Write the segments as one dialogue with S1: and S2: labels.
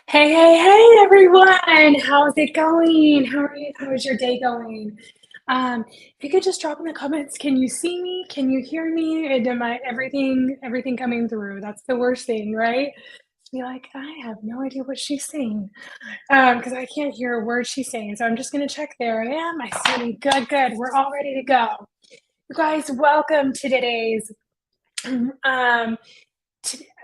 S1: Hey, everyone. How's it going? How are you? How is your day going? If you could just drop in the comments, can you see me? Can you hear me? And am I everything coming through? That's the worst thing, right? To be like, I have no idea what she's saying. Because I can't hear a word she's saying. So I'm just gonna check. There I am. I see me. Good. We're all ready to go. You guys, welcome to today's um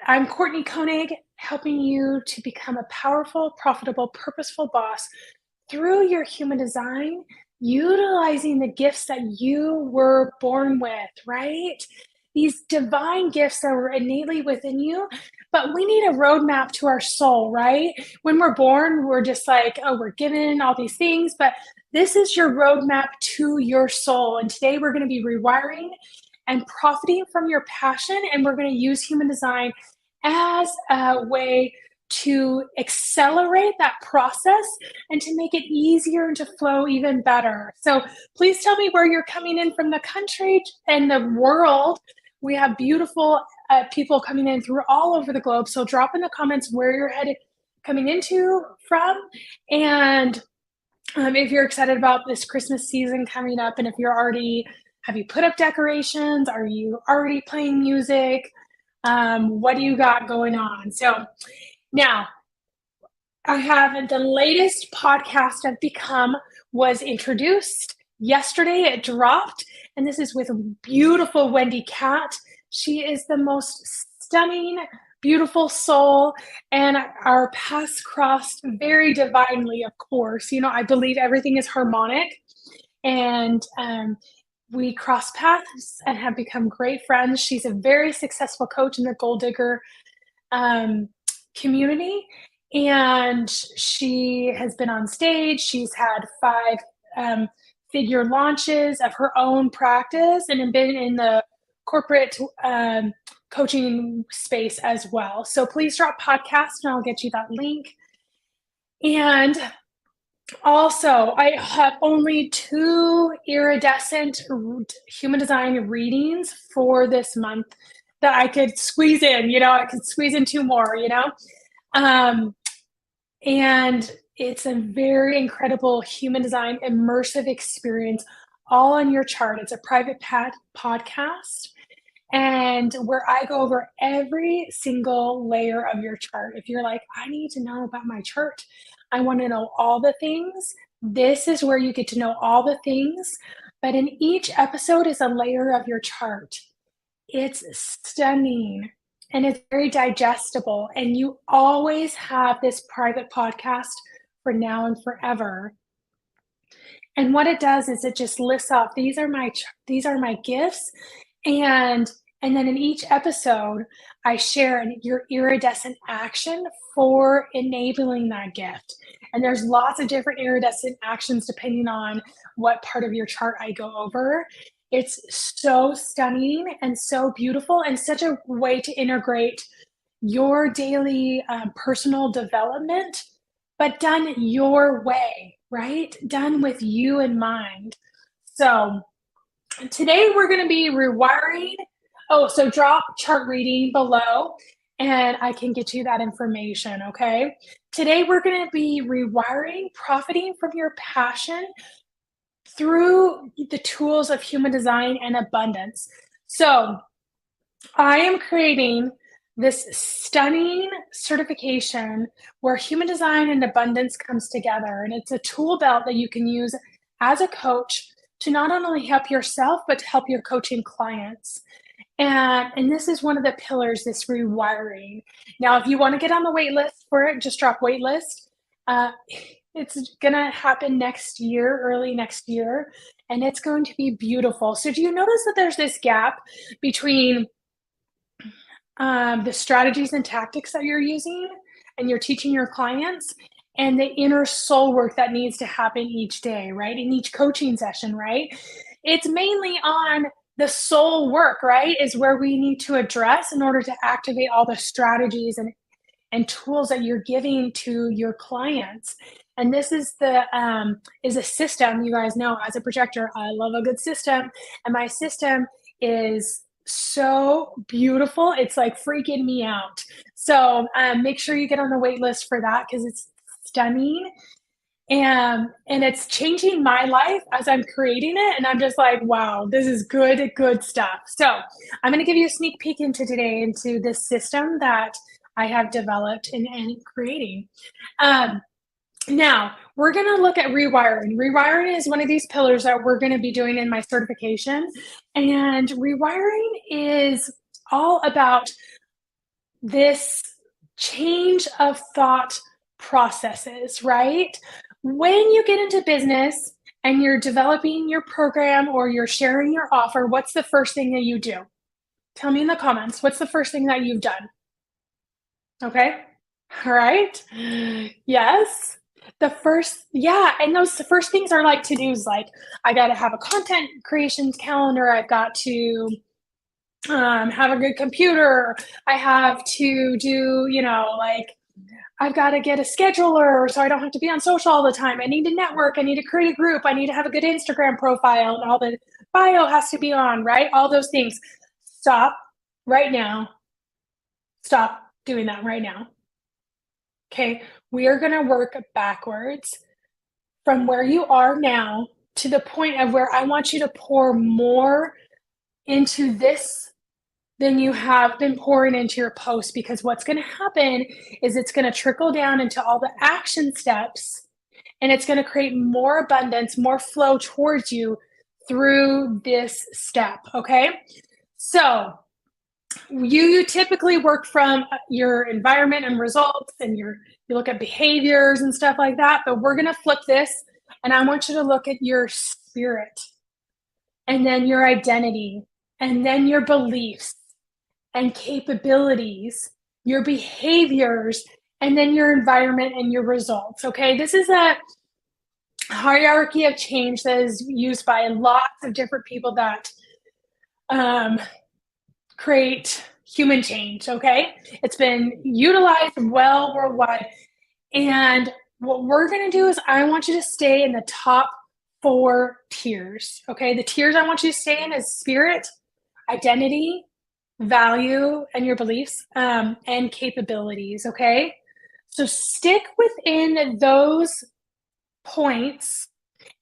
S1: I'm Courtney Koenig, helping you to become a powerful, profitable, purposeful boss through your human design, utilizing the gifts that you were born with, right? These divine gifts that were innately within you, but we need a roadmap to our soul, right? When we're born, we're just like, oh, we're given all these things, but this is your roadmap to your soul. And today we're going to be rewiring and profiting from your passion. And we're going to use human design as a way to accelerate that process and to make it easier and to flow even better. So please tell me where you're coming in from the country and the world. We have beautiful people coming in through all over the globe. So drop in the comments where you're headed coming into from. And if you're excited about this Christmas season coming up, and if you're already, have you put up decorations? Are you already playing music? What do you got going on? So now I have the latest podcast I've become was introduced yesterday. It dropped, and this is with beautiful Wendy Cat. She is the most stunning, beautiful soul, and our paths crossed very divinely, of course. You know, I believe everything is harmonic, and we crossed paths and have become great friends. She's a very successful coach in the Gold Digger community, and she has been on stage. She's had 5 figure launches of her own practice and been in the corporate coaching space as well. So please drop podcast and I'll get you that link. And also, I have only 2 iridescent human design readings for this month that I could squeeze in. I could squeeze in 2 more, and it's a very incredible human design immersive experience all on your chart. It's a private podcast, and where I go over every single layer of your chart. If you're like, I need to know about my chart, I want to know all the things, this is where you get to know all the things. But in each episode is a layer of your chart. It's stunning and it's very digestible. And you always have this private podcast for now and forever. And what it does is it just lists off, these are my gifts. And then in each episode, I share your iridescent action for enabling that gift. And there's lots of different iridescent actions depending on what part of your chart I go over. It's so stunning and so beautiful, and such a way to integrate your daily personal development, but done your way, right? Done with you in mind. So today we're going to be rewiring. Oh, so drop chart reading below and I can get you that information, okay? Today we're going to be rewiring, profiting from your passion through the tools of human design and abundance. So I am creating this stunning certification where human design and abundance comes together. And it's a tool belt that you can use as a coach to not only help yourself, but to help your coaching clients. And this is one of the pillars, this rewiring. Now, if you want to get on the wait list for it, just drop wait list. It's going to happen next year, early next year, and it's going to be beautiful. So do you notice that there's this gap between the strategies and tactics that you're using and you're teaching your clients and the inner soul work that needs to happen each day, right? In each coaching session, right? It's mainly on the soul work, right? Is where we need to address in order to activate all the strategies and tools that you're giving to your clients. And this is a system. You guys know, as a projector, I love a good system. And my system is so beautiful. It's like freaking me out. So make sure you get on the wait list for that because it's stunning. And it's changing my life as I'm creating it. And I'm just like, wow, this is good, good stuff. So I'm going to give you a sneak peek into today into this system that I have developed and creating. Um, Now, we're going to look at rewiring. Rewiring is one of these pillars that we're going to be doing in my certification. And rewiring is all about this change of thought processes, right? When you get into business and you're developing your program or you're sharing your offer, what's the first thing that you do? Tell me in the comments. What's the first thing that you've done? Okay. All right. Yes. Yeah, and those the first things are like to dos, like I got to have a content creations calendar. I've got to have a good computer. I have to do, like I've got to get a scheduler so I don't have to be on social all the time. I need to network. I need to create a group. I need to have a good Instagram profile and all the bio has to be on, right? All those things. Stop right now. Stop doing that right now. Okay. We are going to work backwards from where you are now to the point of where I want you to pour more into this than you have been pouring into your post, because what's going to happen is it's going to trickle down into all the action steps and it's going to create more abundance, more flow towards you through this step. Okay. So you typically work from your environment and results and you look at behaviors and stuff like that, but we're going to flip this and I want you to look at your spirit and then your identity and then your beliefs and capabilities, your behaviors, and then your environment and your results. Okay, this is a hierarchy of change that is used by lots of different people that create human change. Okay, it's been utilized well worldwide. And what we're going to do is I want you to stay in the top 4 tiers. Okay, the tiers I want you to stay in is spirit, identity, value, and your beliefs, and capabilities. Okay, so stick within those points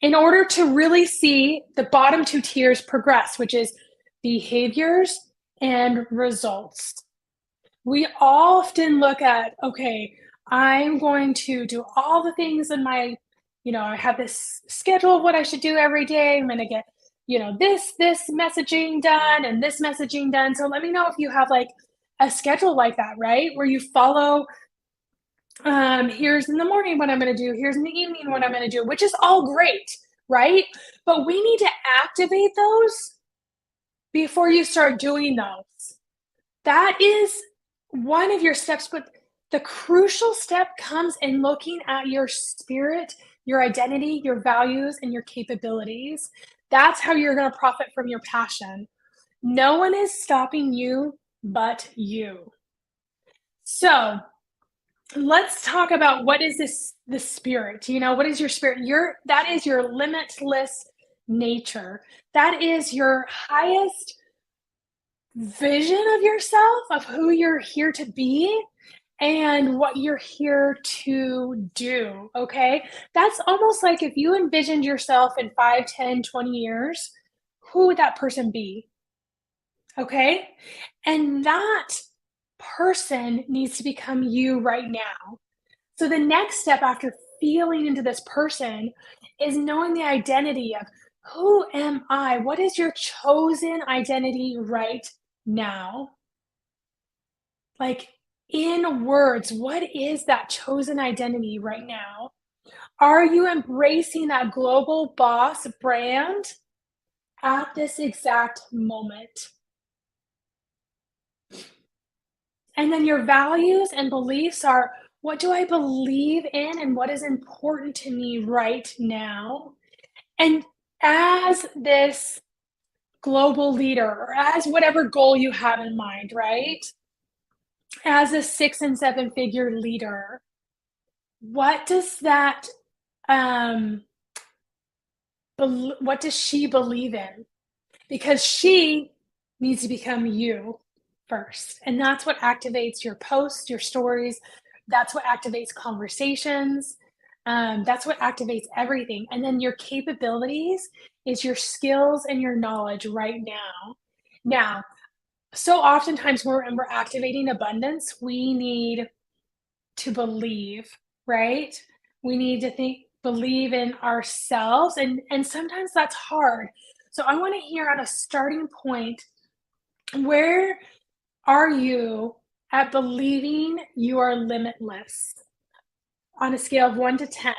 S1: in order to really see the bottom 2 tiers progress, which is behaviors and results. We often look at, okay, I'm going to do all the things in my, I have this schedule of what I should do every day. I'm going to get, this messaging done and this messaging done. So let me know if you have like a schedule like that, right? Where you follow, here's in the morning what I'm going to do, here's in the evening what I'm going to do, which is all great, right? But we need to activate those before you start doing those. That is one of your steps, but the crucial step comes in looking at your spirit, your identity, your values, and your capabilities. That's how you're going to profit from your passion. No one is stopping you but you. So let's talk about what is the spirit. What is your spirit? That is your limitless nature. That is your highest vision of yourself, of who you're here to be and what you're here to do. Okay, that's almost like if you envisioned yourself in 5, 10, 20 years, who would that person be? Okay, and that person needs to become you right now. So the next step after feeling into this person is knowing the identity of, who am I? What is your chosen identity right now? Like, in words, what is that chosen identity right now? Are you embracing that global boss brand at this exact moment? And then your values and beliefs are, what do I believe in and what is important to me right now? And as this global leader or as whatever goal you have in mind, right? As a 6 and 7 figure leader, what does that what does she believe in? Because she needs to become you first. And that's what activates your posts, your stories. That's what activates conversations. That's what activates everything. And then your capabilities is your skills and your knowledge right now. Now, so oftentimes when we're activating abundance, we need to believe, right? We need to believe in ourselves, and sometimes that's hard. So I want to hear at a starting point, where are you at believing you are limitless on a scale of 1 to 10?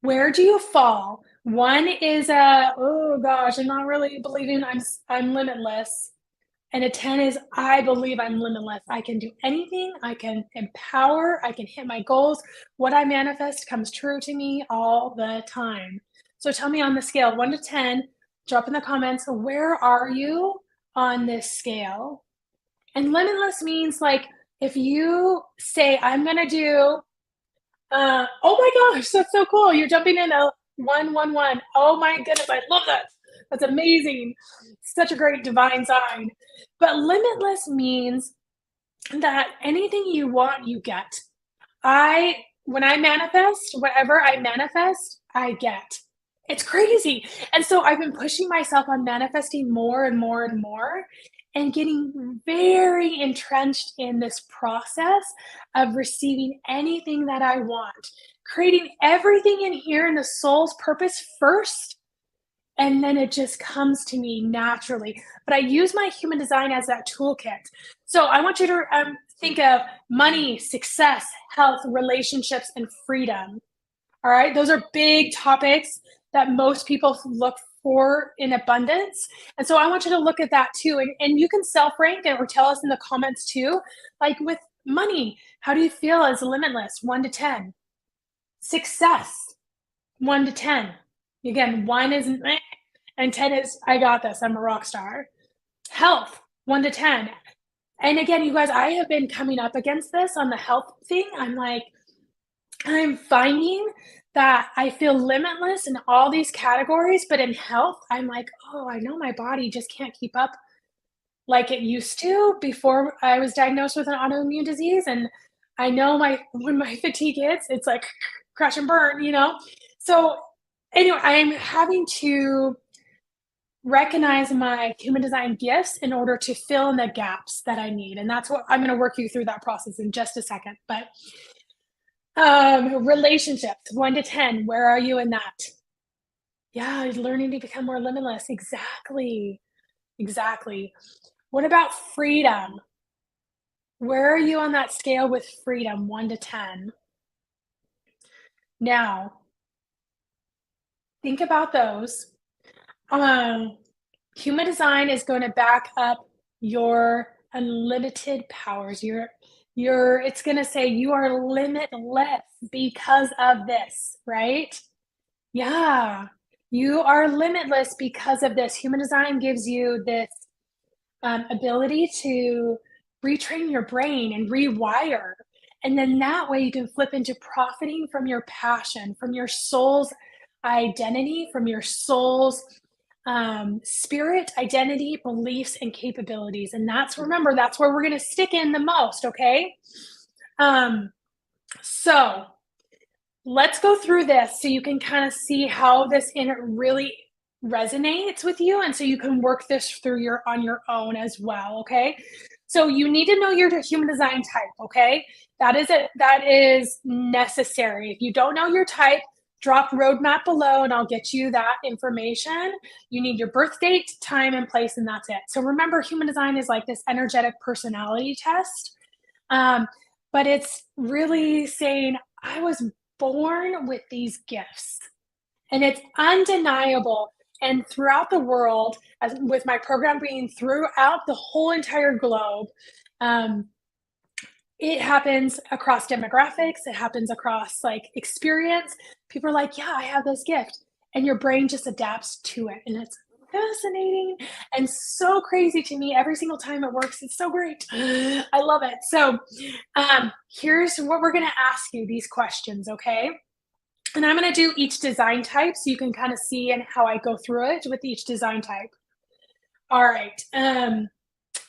S1: Where do you fall? 1 is a, "Oh gosh, I'm not really believing I'm limitless." And a 10 is, "I believe I'm limitless. I can do anything. I can empower. I can hit my goals. What I manifest comes true to me all the time." So tell me on the scale, 1 to 10, drop in the comments, where are you on this scale? And limitless means, like, if you say, "I'm gonna do," oh my gosh, that's so cool. You're jumping in a 111. Oh my goodness, I love that. That's amazing. Such a great divine sign. But limitless means that anything you want, you get. When I manifest, whatever I manifest, I get. It's crazy. And so I've been pushing myself on manifesting more and more and more, and getting very entrenched in this process of receiving anything that I want, creating everything in here in the soul's purpose first, and then it just comes to me naturally. But I use my human design as that toolkit. So I want you to think of money, success, health, relationships, and freedom. All right. Those are big topics that most people look for in abundance. And so I want you to look at that too. And you can self rank it or tell us in the comments too. Like with money, how do you feel as limitless? 1 to 10. Success, 1 to 10. Again, 1 is meh, and 10 is I got this. I'm a rock star. Health, 1 to 10. And again, you guys, I have been coming up against this on the health thing. I'm finding that I feel limitless in all these categories, but in health, I'm like, "Oh, I know my body just can't keep up like it used to before I was diagnosed with an autoimmune disease." And I know when my fatigue hits, it's like crash and burn, you know? So anyway, I'm having to recognize my human design gifts in order to fill in the gaps that I need. And that's what I'm going to work you through that process in just a second. But relationships, 1 to 10, where are you in that? Yeah, learning to become more limitless. Exactly. Exactly. What about freedom? Where are you on that scale with freedom, 1 to 10? Now, think about those. Um, Human design is going to back up your unlimited powers. It's going to say you are limitless because of this, right? Yeah. You are limitless because of this. Human design gives you this ability to retrain your brain and rewire. And then that way you can flip into profiting from your passion, from your soul's identity, from your soul's spirit, identity, beliefs, and capabilities. And remember, that's where we're going to stick in the most. Okay. Um, so let's go through this so you can kind of see how this really resonates with you, and so you can work this through on your own as well. Okay. So you need to know your human design type. Okay. That is necessary. If you don't know your type, drop roadmap below and I'll get you that information. You need your birth date, time, and place, and that's it. So remember, human design is like this energetic personality test. But it's really saying, I was born with these gifts, and it's undeniable. And throughout the world, as with my program being throughout the whole entire globe, um, it happens across demographics. It happens across like experience. People are like, yeah, I have this gift. And your brain just adapts to it. And it's fascinating and so crazy to me every single time it works. It's so great. I love it. So here's what we're going to ask you, these questions. Okay. And I'm going to do each design type so you can kind of see and how I go through it with each design type. All right.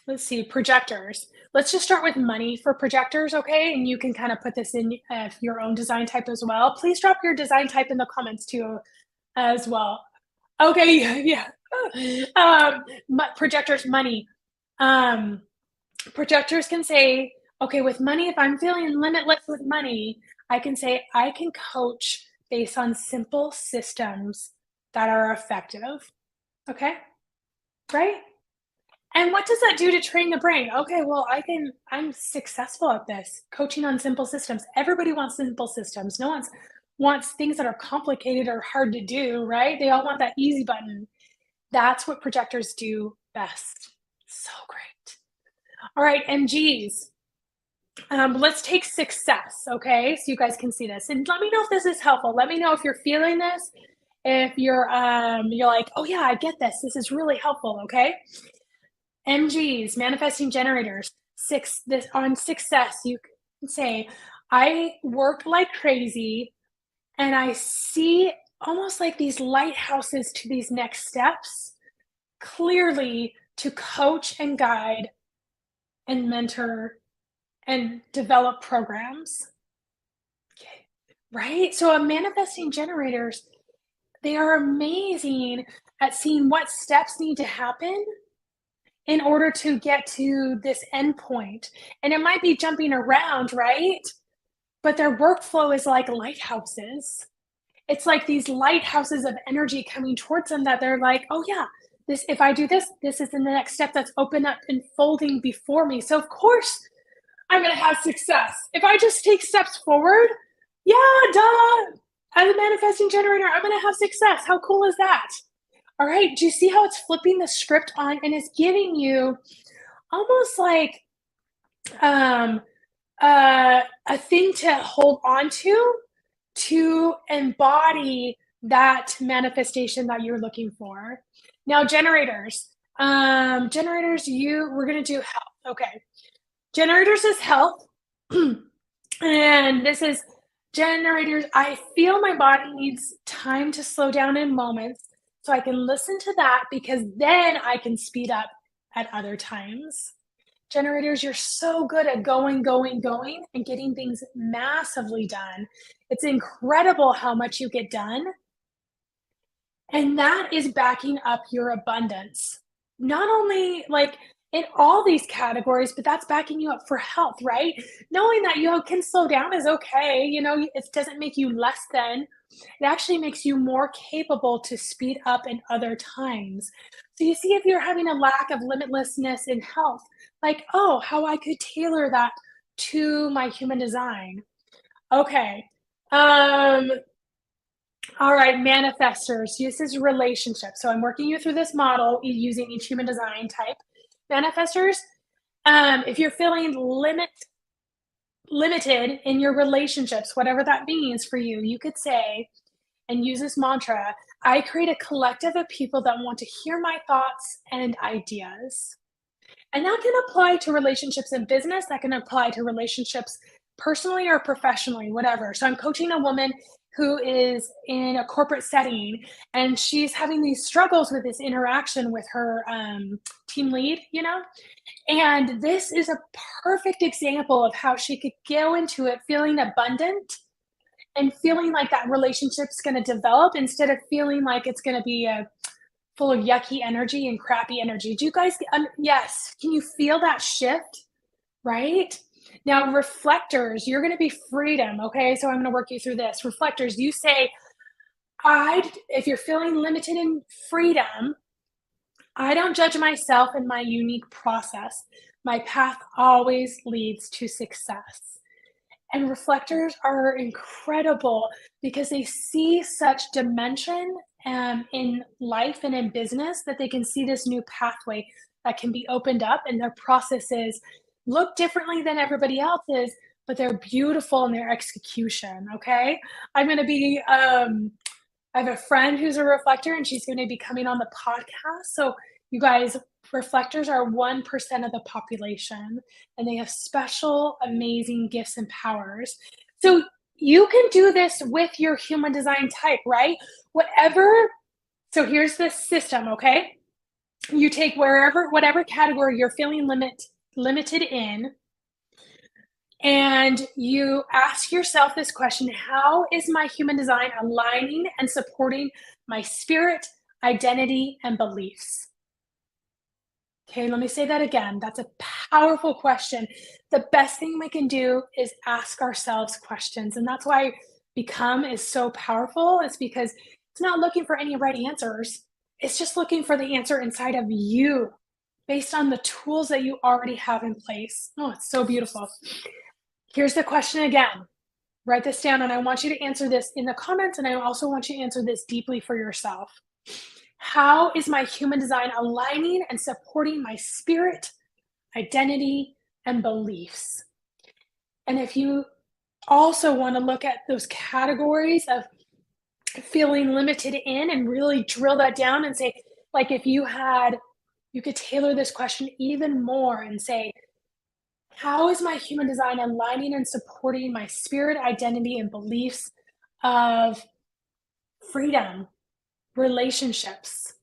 S1: Let's see, projectors. Let's just start with money for projectors, okay? And you can kind of put this in your own design type as well. Please drop your design type in the comments too, as well. Okay, yeah. Projectors, money. Um, Projectors can say, okay, with money, if I'm feeling limitless with money, I can say I can coach based on simple systems that are effective. Okay, right? And what does that do to train the brain? Okay, well, I'm successful at this, coaching on simple systems. Everybody wants simple systems. No one's wants things that are complicated or hard to do, right? They all want that easy button. That's what projectors do best. So great. All right, MGs. Let's take success, okay? So you guys can see this. And let me know if this is helpful. Let me know if you're feeling this. If you're like, oh yeah, I get this. This is really helpful, okay? MGs, manifesting generators, this on success, you can say, I work like crazy and I see almost like these lighthouses to these next steps clearly to coach and guide and mentor and develop programs. Okay. Right? So a manifesting generators, they are amazing at seeing what steps need to happen in order to get to this endpoint. And it might be jumping around, right? But their workflow is like lighthouses. It's like these lighthouses of energy coming towards them that they're like, oh yeah, this if I do this, this is the next step that's open up and folding before me. So of course I'm gonna have success. If I just take steps forward, yeah, duh. As a manifesting generator, I'm gonna have success. How cool is that? All right, do you see how it's flipping the script on and it's giving you almost like um, a thing to hold on to embody that manifestation that you're looking for. Now, generators, we're gonna do health. Okay, generators is health, and this is generators. I feel my body needs time to slow down in moments so I can listen to that because then I can speed up at other times. Generators, you're so good at going, and getting things massively done. It's incredible how much you get done. And that is backing up your abundance. Not only like in all these categories, but that's backing you up for health, right? Knowing that you can slow down is okay. It doesn't make you less than. It actually makes you more capable to speed up in other times. So you see if you're having a lack of limitlessness in health, like, oh, how I could tailor that to my human design. Okay. Um, all right, manifestors. This is relationship. So I'm working you through this model using each human design type. Manifestors, if you're feeling limited in your relationships, whatever that means for you, you could say and use this mantra, I create a collective of people that want to hear my thoughts and ideas. And that can apply to relationships in business, that can apply to relationships personally or professionally, whatever. So I'm coaching a woman who is in a corporate setting and she's having these struggles with this interaction with her team lead, and this is a perfect example of how she could go into it feeling abundant and feeling like that relationship's going to develop instead of feeling like it's going to be full of yucky energy and crappy energy. Do you guys, yes, can you feel that shift? Right? Now, reflectors, you're going to be freedom. Okay. So I'm going to work you through this. Reflectors, you say, if you're feeling limited in freedom, I don't judge myself in my unique process. My path always leads to success. And reflectors are incredible because they see such dimension in life and in business that they can see this new pathway that can be opened up, and their processes look differently than everybody else's, but they're beautiful in their execution. Okay. I'm going to be, I have a friend who's a reflector and she's going to be coming on the podcast. So, you guys, reflectors are 1% of the population and they have special, amazing gifts and powers. So, you can do this with your human design type, right? Whatever. So, here's the system, okay? You take whatever category you're feeling limited in, and you ask yourself this question: how is my human design aligning and supporting my spirit, identity, and beliefs? Okay, let me say that again. That's a powerful question. The best thing we can do is ask ourselves questions. And that's why Become is so powerful. It's because it's not looking for any right answers, it's just looking for the answer inside of you based on the tools that you already have in place. Oh, it's so beautiful. Here's the question again. Write this down, and I want you to answer this in the comments, and I also want you to answer this deeply for yourself. How is my human design aligning and supporting my spirit, identity, and beliefs? And if you also want to look at those categories of feeling limited in and really drill that down and say, like, if you could tailor this question even more and say, how is my human design aligning and supporting my spirit, identity, and beliefs of freedom, relationships,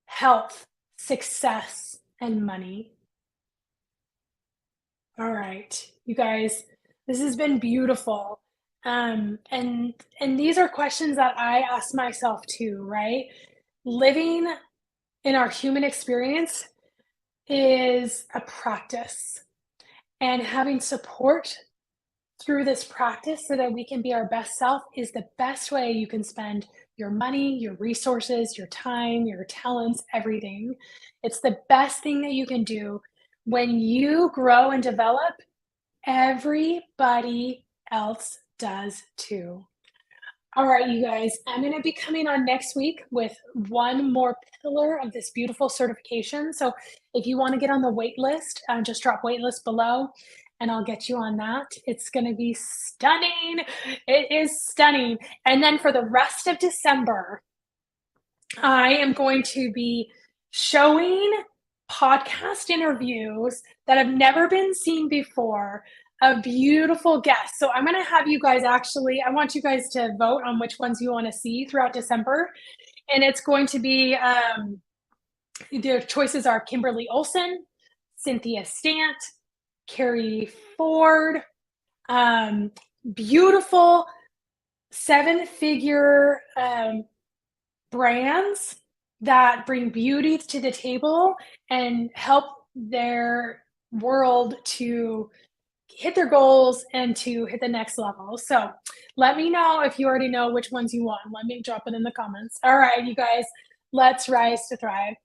S1: health, success, and money? All right, you guys, this has been beautiful. And these are questions that I ask myself too, right? Living in our human experience is a practice, and having support through this practice so that we can be our best self is the best way you can spend your money, your resources, your time, your talents, everything. It's the best thing that you can do. When you grow and develop, everybody else does too. All right, you guys, I'm going to be coming on next week with one more pillar of this beautiful certification. So if you want to get on the wait list, just drop wait list below and I'll get you on that. It's going to be stunning. It is stunning. And then for the rest of December, I am going to be showing podcast interviews that have never been seen before of beautiful guests. So I'm going to have you guys I want you guys to vote on which ones you want to see throughout December. And it's going to be, their choices are Kimberly Olson, Cynthia Stant, Carrie Ford, beautiful 7-figure brands that bring beauty to the table and help their world to hit their goals and to hit the next level. So let me know if you already know which ones you want. Let me drop it in the comments. All right, you guys, let's rise to thrive.